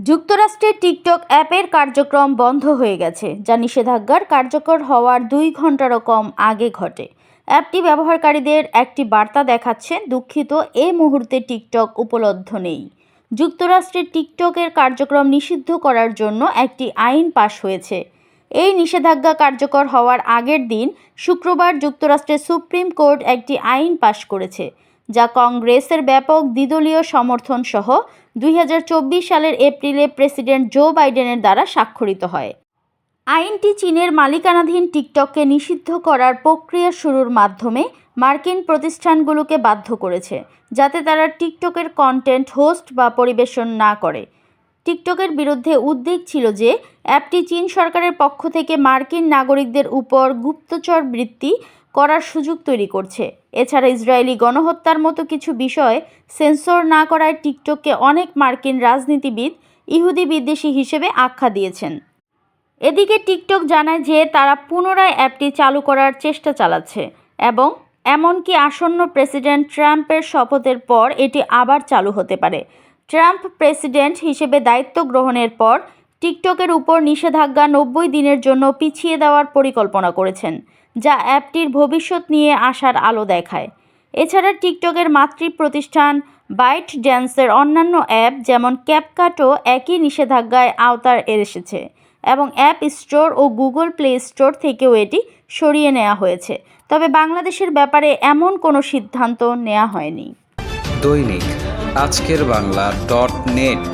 যুক্তরাষ্ট্রে টিকটক অ্যাপের কার্যক্রম বন্ধ হয়ে গেছে, যা নিষেধাজ্ঞার কার্যকর হওয়ার 2 ঘন্টারও কম আগে ঘটে। অ্যাপটি ব্যবহারকারীদের একটি বার্তা দেখাচ্ছে, দুঃখিত, এই মুহূর্তে টিকটক উপলব্ধ নেই। যুক্তরাষ্ট্রে টিকটকের কার্যক্রম নিষিদ্ধ করার জন্য একটি আইন পাশ হয়েছে। এই নিষেধাজ্ঞা কার্যকর হওয়ার আগের দিন শুক্রবার যুক্তরাষ্ট্রের সুপ্রিম কোর্ট একটি আইন পাশ করেছে, যা কংগ্রেসের ব্যাপক দ্বিদলীয় সমর্থন সহ 2024 সালের এপ্রিলে প্রেসিডেন্ট জো বাইডেনের দ্বারা স্বাক্ষরিত হয়। আইনটি চীনের মালিকানাধীন টিকটককে নিষিদ্ধ করার প্রক্রিয়া শুরুর মাধ্যমে মার্কিন প্রতিষ্ঠানগুলোকে বাধ্য করেছে, যাতে তারা টিকটকের কন্টেন্ট হোস্ট বা পরিবেশন না করে। টিকটকের বিরুদ্ধে উদ্বেগ ছিল যে অ্যাপটি চীন সরকারের পক্ষ থেকে মার্কিন নাগরিকদের উপর গুপ্তচর বৃত্তি করার সুযোগ তৈরি করছে। এছাড়া ইসরায়েলি গণহত্যার মতো কিছু বিষয় সেন্সর না করায় টিকটককে অনেক মার্কিন রাজনীতিবিদ ইহুদি বিদ্বেষী হিসেবে আখ্যা দিয়েছেন। এদিকে টিকটক জানায় যে তারা পুনরায় অ্যাপটি চালু করার চেষ্টা চালাচ্ছে এবং এমনকি আসন্ন প্রেসিডেন্ট ট্রাম্পের শপথের পর এটি আবার চালু হতে পারে। ট্রাম্প প্রেসিডেন্ট হিসেবে দায়িত্ব গ্রহণের পর টিকটকের উপর নিষেধাজ্ঞা 90 দিনের জন্য পিছিয়ে দেওয়ার পরিকল্পনা করেছেন, যা অ্যাপটির ভবিষ্যৎ নিয়ে আশার আলো দেখায়। এছাড়া টিকটকের মাতৃ প্রতিষ্ঠান বাইট ড্যান্সের অন্যান্য অ্যাপ যেমন ক্যাপকাটও একই নিষেধাজ্ঞায় আওতায় এসেছে এবং অ্যাপ স্টোর ও গুগল প্লে স্টোর থেকেও এটি সরিয়ে নেওয়া হয়েছে। তবে বাংলাদেশের ব্যাপারে এমন কোনো সিদ্ধান্ত নেওয়া হয়নি। দৈনিক আজকের বাংলা.net